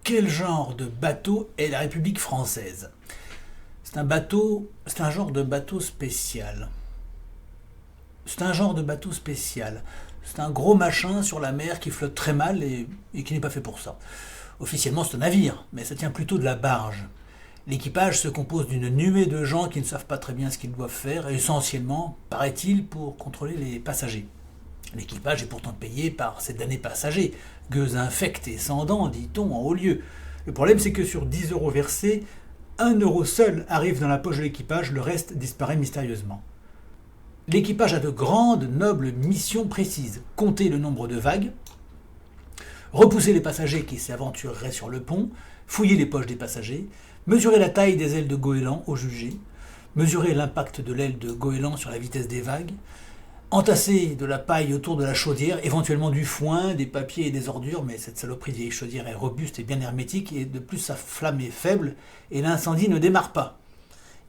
Quel genre de bateau est la République française? C'est un genre de bateau spécial. C'est un genre de bateau spécial. C'est un gros machin sur la mer qui flotte très mal et qui n'est pas fait pour ça. Officiellement, c'est un navire, mais ça tient plutôt de la barge. L'équipage se compose d'une nuée de gens qui ne savent pas très bien ce qu'ils doivent faire, essentiellement, paraît-il, pour contrôler les passagers. L'équipage est pourtant payé par ces damnés passagers, gueux infects et sans dents, dit-on, en haut lieu. Le problème, c'est que sur 10 euros versés, 1 euro seul arrive dans la poche de l'équipage, le reste disparaît mystérieusement. L'équipage a de grandes, nobles missions précises. Compter le nombre de vagues, repousser les passagers qui s'aventureraient sur le pont, fouiller les poches des passagers, mesurer la taille des ailes de goéland au jugé, mesurer l'impact de l'aile de goéland sur la vitesse des vagues, entasser de la paille autour de la chaudière, éventuellement du foin, des papiers et des ordures, mais cette saloperie de vieille chaudière est robuste et bien hermétique, et de plus sa flamme est faible, et l'incendie ne démarre pas.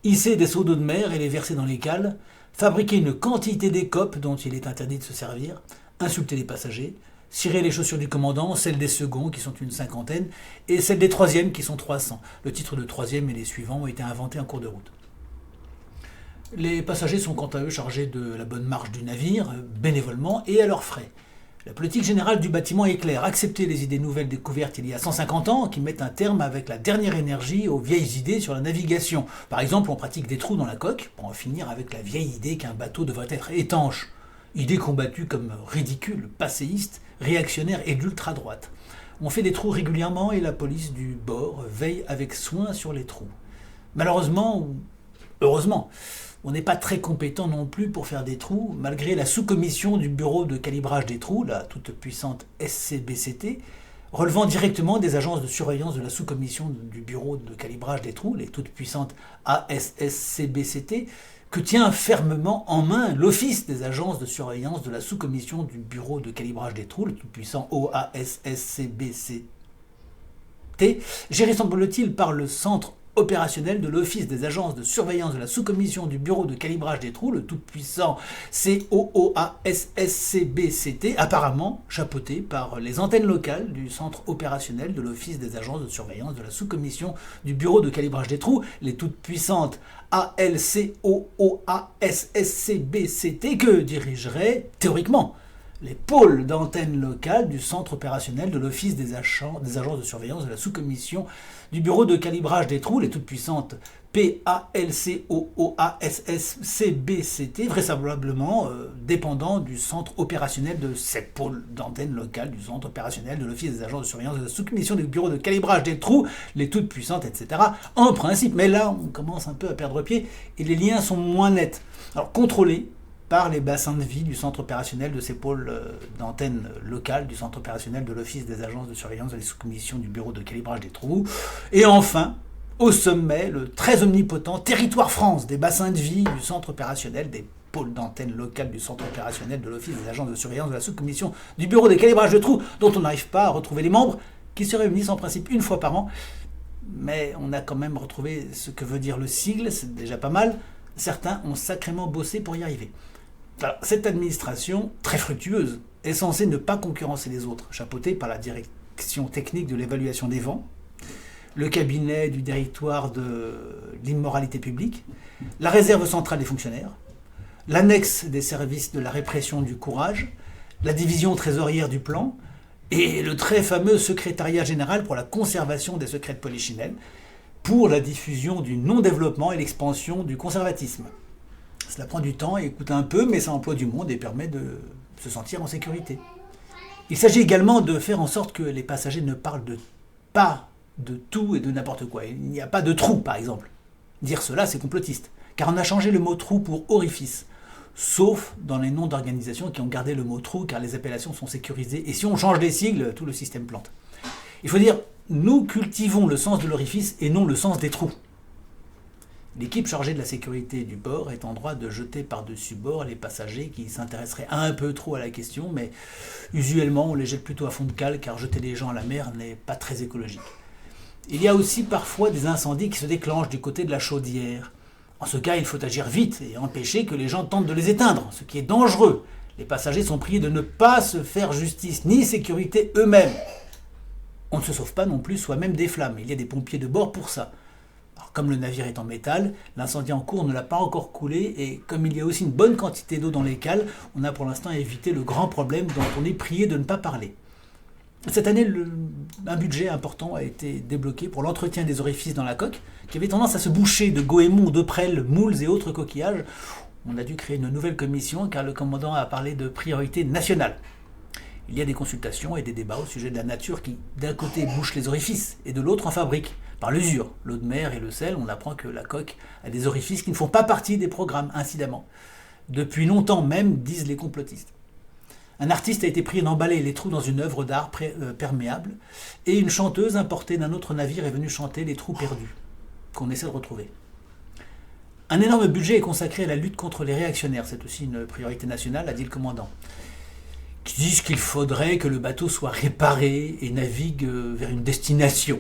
Hisser des seaux d'eau de mer et les verser dans les cales, fabriquer une quantité d'écopes dont il est interdit de se servir, insulter les passagers, cirer les chaussures du commandant, celles des seconds qui sont une cinquantaine, et celles des troisièmes qui sont 300. Le titre de troisième et les suivants ont été inventés en cours de route. Les passagers sont quant à eux chargés de la bonne marche du navire, bénévolement et à leurs frais. La politique générale du bâtiment est claire, accepter les idées nouvelles découvertes il y a 150 ans qui mettent un terme avec la dernière énergie aux vieilles idées sur la navigation. Par exemple, on pratique des trous dans la coque pour en finir avec la vieille idée qu'un bateau devrait être étanche. Idée combattue comme ridicule, passéiste, réactionnaire et d'ultra-droite. On fait des trous régulièrement et la police du bord veille avec soin sur les trous. Malheureusement, ou heureusement, on n'est pas très compétent non plus pour faire des trous, malgré la sous-commission du bureau de calibrage des trous, la toute-puissante SCBCT, relevant directement des agences de surveillance de la sous-commission du bureau de calibrage des trous, les toutes-puissantes ASSCBCT, que tient fermement en main l'Office des agences de surveillance de la sous-commission du bureau de calibrage des trous, le tout-puissant OASSCBCT, géré semble-t-il par le centre opérationnel de l'Office des agences de surveillance de la sous-commission du bureau de calibrage des trous, le tout-puissant COOASSCBCT, apparemment chapeauté par les antennes locales du centre opérationnel de l'Office des agences de surveillance de la sous-commission du bureau de calibrage des trous, les toutes-puissantes ALCOOASSCBCT, que dirigerait théoriquement les pôles d'antennes locales du centre opérationnel de l'Office des agences de surveillance de la sous-commission du bureau de calibrage des trous, les toutes-puissantes PALCOOASSCBCT, vraisemblablement dépendant du centre opérationnel de ces pôles d'antennes locales du centre opérationnel de l'Office des agences de surveillance de la sous-commission du bureau de calibrage des trous, les toutes-puissantes, etc. En principe, mais là, on commence un peu à perdre pied et les liens sont moins nets. Alors, contrôler par les bassins de vie du centre opérationnel de ces pôles d'antennes locales, du centre opérationnel de l'Office des agences de surveillance de la sous-commission du bureau de calibrage des trous. Et enfin, au sommet, le très omnipotent territoire France des bassins de vie du centre opérationnel des pôles d'antennes locales du centre opérationnel de l'Office des agences de surveillance de la sous-commission du bureau de calibrage de trous, dont on n'arrive pas à retrouver les membres, qui se réunissent en principe une fois par an. Mais on a quand même retrouvé ce que veut dire le sigle, c'est déjà pas mal. Certains ont sacrément bossé pour y arriver. Alors, cette administration, très fructueuse, est censée ne pas concurrencer les autres, chapeautée par la direction technique de l'évaluation des vents, le cabinet du directoire de l'immoralité publique, la réserve centrale des fonctionnaires, l'annexe des services de la répression du courage, la division trésorière du plan, et le très fameux secrétariat général pour la conservation des secrets de Polichinelle, pour la diffusion du non-développement et l'expansion du conservatisme. Cela prend du temps et coûte un peu, mais ça emploie du monde et permet de se sentir en sécurité. Il s'agit également de faire en sorte que les passagers ne parlent pas de tout et de n'importe quoi. Il n'y a pas de trou, par exemple. Dire cela, c'est complotiste, car on a changé le mot trou pour orifice, sauf dans les noms d'organisations qui ont gardé le mot trou, car les appellations sont sécurisées, et si on change les sigles, tout le système plante. Il faut dire, nous cultivons le sens de l'orifice et non le sens des trous. L'équipe chargée de la sécurité du bord est en droit de jeter par-dessus bord les passagers qui s'intéresseraient un peu trop à la question, mais usuellement on les jette plutôt à fond de cale car jeter les gens à la mer n'est pas très écologique. Il y a aussi parfois des incendies qui se déclenchent du côté de la chaudière. En ce cas, il faut agir vite et empêcher que les gens tentent de les éteindre, ce qui est dangereux. Les passagers sont priés de ne pas se faire justice ni sécurité eux-mêmes. On ne se sauve pas non plus soi-même des flammes, il y a des pompiers de bord pour ça. Alors, comme le navire est en métal, l'incendie en cours ne l'a pas encore coulé et comme il y a aussi une bonne quantité d'eau dans les cales, on a pour l'instant évité le grand problème dont on est prié de ne pas parler. Cette année, un budget important a été débloqué pour l'entretien des orifices dans la coque, qui avait tendance à se boucher de goémons, de prêles, moules et autres coquillages. On a dû créer une nouvelle commission car le commandant a parlé de priorité nationale. Il y a des consultations et des débats au sujet de la nature qui, d'un côté, bouche les orifices et de l'autre en fabrique. Par l'usure, l'eau de mer et le sel, on apprend que la coque a des orifices qui ne font pas partie des programmes, incidemment. Depuis longtemps même, disent les complotistes. Un artiste a été prié d'emballer les trous dans une œuvre d'art perméable, et une chanteuse importée d'un autre navire est venue chanter les trous perdus, qu'on essaie de retrouver. Un énorme budget est consacré à la lutte contre les réactionnaires, c'est aussi une priorité nationale, a dit le commandant, qui disent qu'il faudrait que le bateau soit réparé et navigue vers une destination.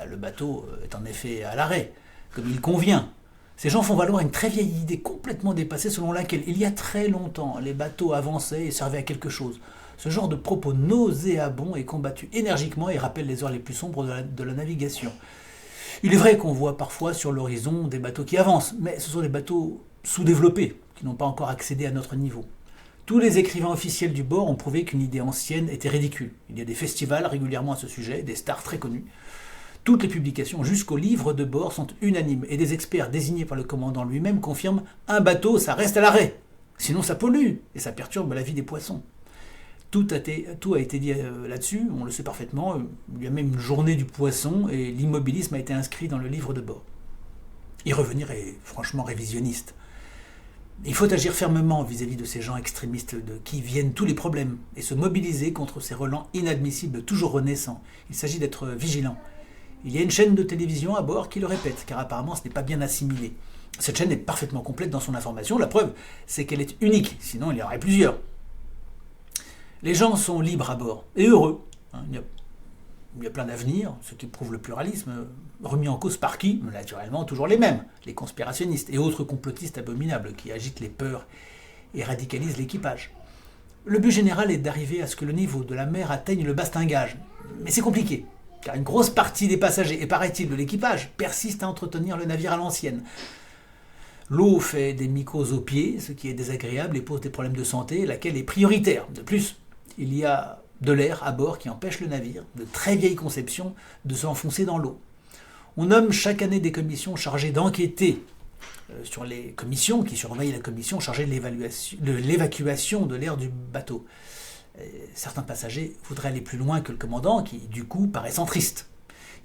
Le bateau est en effet à l'arrêt, comme il convient. Ces gens font valoir une très vieille idée complètement dépassée selon laquelle, il y a très longtemps, les bateaux avançaient et servaient à quelque chose. Ce genre de propos nauséabond est combattu énergiquement et rappelle les heures les plus sombres de la navigation. Il est vrai qu'on voit parfois sur l'horizon des bateaux qui avancent, mais ce sont des bateaux sous-développés, qui n'ont pas encore accédé à notre niveau. Tous les écrivains officiels du bord ont prouvé qu'une idée ancienne était ridicule. Il y a des festivals régulièrement à ce sujet, des stars très connues. Toutes les publications jusqu'au livre de bord sont unanimes et des experts désignés par le commandant lui-même confirment « un bateau, ça reste à l'arrêt, sinon ça pollue et ça perturbe la vie des poissons ». Tout a été dit là-dessus, on le sait parfaitement, il y a même une journée du poisson et l'immobilisme a été inscrit dans le livre de bord. Y revenir est franchement révisionniste. Il faut agir fermement vis-à-vis de ces gens extrémistes de qui viennent tous les problèmes et se mobiliser contre ces relents inadmissibles toujours renaissants. Il s'agit d'être vigilant. Il y a une chaîne de télévision à bord qui le répète, car apparemment ce n'est pas bien assimilé. Cette chaîne est parfaitement complète dans son information, la preuve c'est qu'elle est unique, sinon il y en aurait plusieurs. Les gens sont libres à bord, et heureux. Il y a plein d'avenirs, ce qui prouve le pluralisme, remis en cause par qui? Naturellement toujours les mêmes, les conspirationnistes et autres complotistes abominables qui agitent les peurs et radicalisent l'équipage. Le but général est d'arriver à ce que le niveau de la mer atteigne le bastingage, mais c'est compliqué. Car une grosse partie des passagers, et paraît-il de l'équipage, persiste à entretenir le navire à l'ancienne. L'eau fait des mycoses aux pieds, ce qui est désagréable et pose des problèmes de santé, laquelle est prioritaire. De plus, il y a de l'air à bord qui empêche le navire, de très vieille conception, de s'enfoncer dans l'eau. On nomme chaque année des commissions chargées d'enquêter sur les commissions qui surveillent la commission chargée de l'évacuation de l'air du bateau. Certains passagers voudraient aller plus loin que le commandant, qui, du coup, paraît centriste.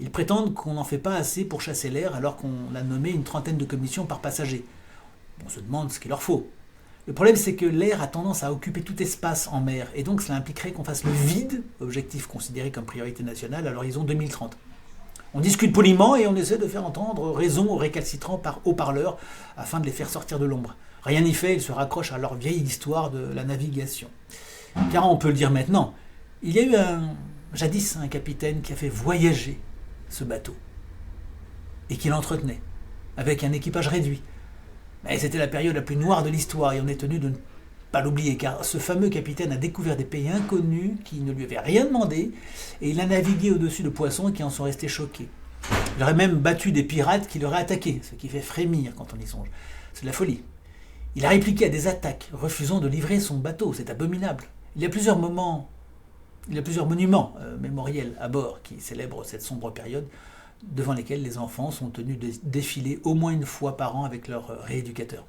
Ils prétendent qu'on n'en fait pas assez pour chasser l'air, alors qu'on a nommé une trentaine de commissions par passager. On se demande ce qu'il leur faut. Le problème, c'est que l'air a tendance à occuper tout espace en mer, et donc cela impliquerait qu'on fasse le vide, objectif considéré comme priorité nationale, à l'horizon 2030. On discute poliment et on essaie de faire entendre raison aux récalcitrants par haut-parleurs, afin de les faire sortir de l'ombre. Rien n'y fait, ils se raccrochent à leur vieille histoire de la navigation. Car on peut le dire maintenant, il y a eu jadis un capitaine qui a fait voyager ce bateau et qui l'entretenait avec un équipage réduit. Mais c'était la période la plus noire de l'histoire et on est tenu de ne pas l'oublier car ce fameux capitaine a découvert des pays inconnus qui ne lui avaient rien demandé et il a navigué au-dessus de poissons qui en sont restés choqués. Il aurait même battu des pirates qui l'auraient attaqué, ce qui fait frémir quand on y songe. C'est de la folie. Il a répliqué à des attaques, refusant de livrer son bateau, c'est abominable. Il y a plusieurs monuments mémoriels à bord qui célèbrent cette sombre période, devant lesquels les enfants sont tenus de défiler au moins une fois par an avec leur rééducateur.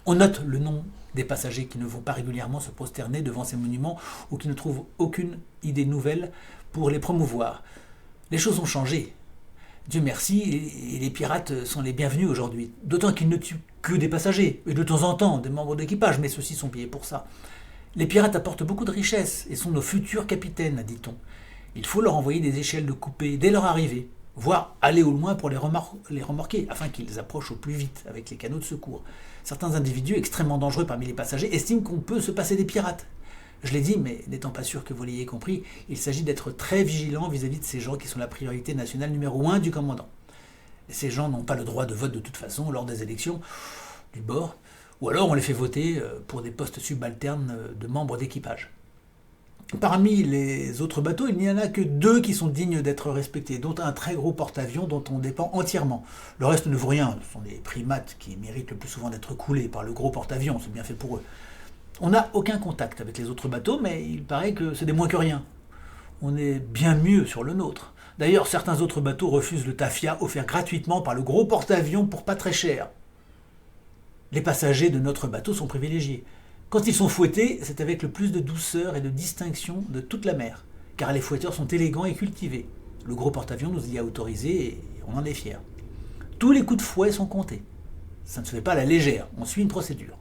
On note le nom des passagers qui ne vont pas régulièrement se prosterner devant ces monuments ou qui ne trouvent aucune idée nouvelle pour les promouvoir. Les choses ont changé. Dieu merci, et les pirates sont les bienvenus aujourd'hui. D'autant qu'ils ne tuent que des passagers, et de temps en temps des membres d'équipage, mais ceux-ci sont payés pour ça. Les pirates apportent beaucoup de richesses et sont nos futurs capitaines, dit-on. Il faut leur envoyer des échelles de coupée dès leur arrivée, voire aller au loin pour les remorquer, afin qu'ils approchent au plus vite avec les canots de secours. Certains individus extrêmement dangereux parmi les passagers estiment qu'on peut se passer des pirates. Je l'ai dit, mais n'étant pas sûr que vous l'ayez compris, il s'agit d'être très vigilant vis-à-vis de ces gens qui sont la priorité nationale numéro 1 du commandant. Et ces gens n'ont pas le droit de vote de toute façon lors des élections du bord, ou alors on les fait voter pour des postes subalternes de membres d'équipage. Parmi les autres bateaux, il n'y en a que 2 qui sont dignes d'être respectés, dont un très gros porte-avions dont on dépend entièrement. Le reste ne vaut rien, ce sont des primates qui méritent le plus souvent d'être coulés par le gros porte-avions, c'est bien fait pour eux. On n'a aucun contact avec les autres bateaux, mais il paraît que c'est des moins que rien. On est bien mieux sur le nôtre. D'ailleurs, certains autres bateaux refusent le tafia offert gratuitement par le gros porte-avions pour pas très cher. Les passagers de notre bateau sont privilégiés. Quand ils sont fouettés, c'est avec le plus de douceur et de distinction de toute la mer, car les fouetteurs sont élégants et cultivés. Le gros porte-avions nous y a autorisés et on en est fiers. Tous les coups de fouet sont comptés. Ça ne se fait pas à la légère, on suit une procédure.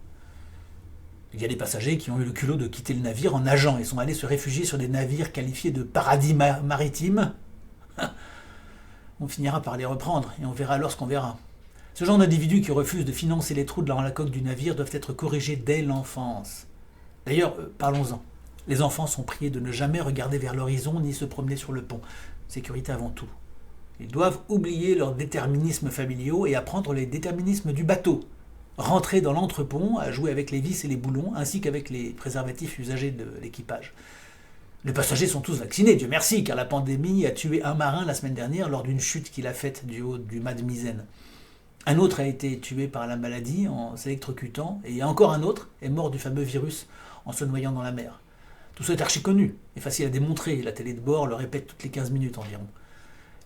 Il y a des passagers qui ont eu le culot de quitter le navire en nageant et sont allés se réfugier sur des navires qualifiés de paradis maritimes. On finira par les reprendre et on verra alors ce qu'on verra. Ce genre d'individus qui refusent de financer les trous dans la coque du navire doivent être corrigés dès l'enfance. D'ailleurs, parlons-en. Les enfants sont priés de ne jamais regarder vers l'horizon ni se promener sur le pont. Sécurité avant tout. Ils doivent oublier leurs déterminismes familiaux et apprendre les déterminismes du bateau. Rentrer dans l'entrepont à jouer avec les vis et les boulons ainsi qu'avec les préservatifs usagés de l'équipage. Les passagers sont tous vaccinés, Dieu merci, car la pandémie a tué un marin la semaine dernière lors d'une chute qu'il a faite du haut du mât de Misaine. Un autre a été tué par la maladie en s'électrocutant, et encore un autre est mort du fameux virus en se noyant dans la mer. Tout ça est archi connu et facile à démontrer, la télé de bord le répète toutes les 15 minutes environ.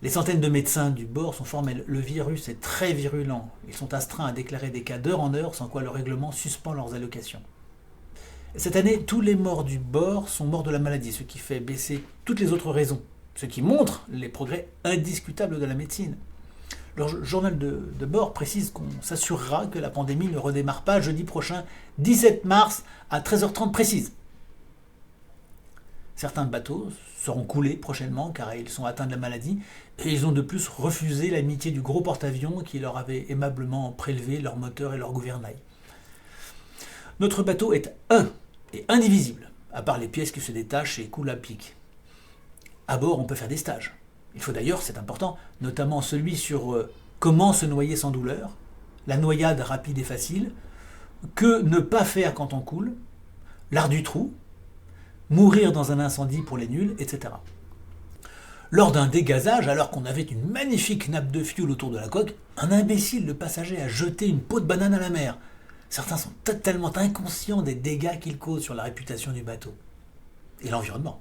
Les centaines de médecins du bord sont formels, le virus est très virulent, ils sont astreints à déclarer des cas d'heure en heure, sans quoi le règlement suspend leurs allocations. Cette année, tous les morts du bord sont morts de la maladie, ce qui fait baisser toutes les autres raisons, ce qui montre les progrès indiscutables de la médecine. Le journal de bord précise qu'on s'assurera que la pandémie ne redémarre pas jeudi prochain, 17 mars, à 13h30 précise. Certains bateaux seront coulés prochainement car ils sont atteints de la maladie et ils ont de plus refusé l'amitié du gros porte-avions qui leur avait aimablement prélevé leur moteur et leur gouvernail. Notre bateau est un et indivisible, à part les pièces qui se détachent et coulent à pic. À bord, on peut faire des stages. Il faut d'ailleurs, c'est important, notamment celui sur comment se noyer sans douleur, la noyade rapide et facile, que ne pas faire quand on coule, l'art du trou, mourir dans un incendie pour les nuls, etc. Lors d'un dégazage, alors qu'on avait une magnifique nappe de fioul autour de la coque, un imbécile de passager a jeté une peau de banane à la mer. Certains sont totalement inconscients des dégâts qu'ils causent sur la réputation du bateau et l'environnement.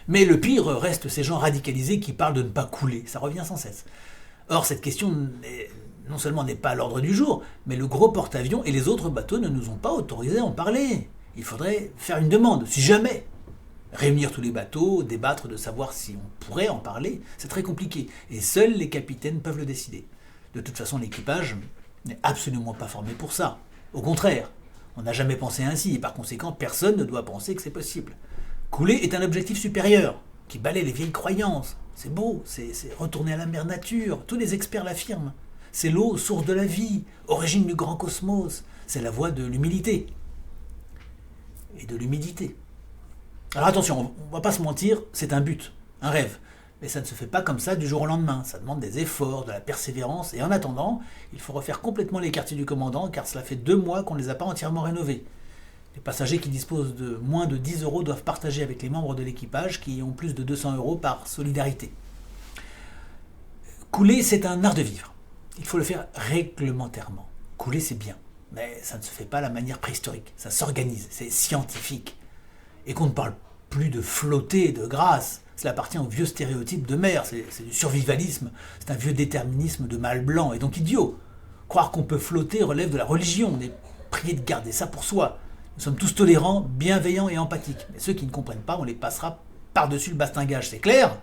Mais le pire reste ces gens radicalisés qui parlent de ne pas couler, ça revient sans cesse. Or, cette question non seulement n'est pas à l'ordre du jour, mais le gros porte-avions et les autres bateaux ne nous ont pas autorisés à en parler. Il faudrait faire une demande, si jamais. Réunir tous les bateaux, débattre de savoir si on pourrait en parler, c'est très compliqué, et seuls les capitaines peuvent le décider. De toute façon, l'équipage n'est absolument pas formé pour ça. Au contraire, on n'a jamais pensé ainsi, et par conséquent, personne ne doit penser que c'est possible. Couler est un objectif supérieur, qui balaie les vieilles croyances. C'est beau, c'est retourner à la mère nature, tous les experts l'affirment. C'est l'eau, source de la vie, origine du grand cosmos, c'est la voie de l'humilité et de l'humidité. Alors attention, on va pas se mentir, c'est un but, un rêve. Mais ça ne se fait pas comme ça du jour au lendemain. Ça demande des efforts, de la persévérance. Et en attendant, il faut refaire complètement les quartiers du commandant, car cela fait 2 mois qu'on ne les a pas entièrement rénovés. Les passagers qui disposent de moins de 10 € doivent partager avec les membres de l'équipage qui ont plus de 200 € par solidarité. Couler, c'est un art de vivre. Il faut le faire réglementairement. Couler, c'est bien. Mais ça ne se fait pas à la manière préhistorique. Ça s'organise, c'est scientifique. Et qu'on ne parle plus de flotter et de grâce. Cela appartient au vieux stéréotype de mer. C'est du survivalisme. C'est un vieux déterminisme de mâle blanc et donc idiot. Croire qu'on peut flotter relève de la religion. On est prié de garder ça pour soi. Nous sommes tous tolérants, bienveillants et empathiques. Mais ceux qui ne comprennent pas, on les passera par-dessus le bastingage. C'est clair ?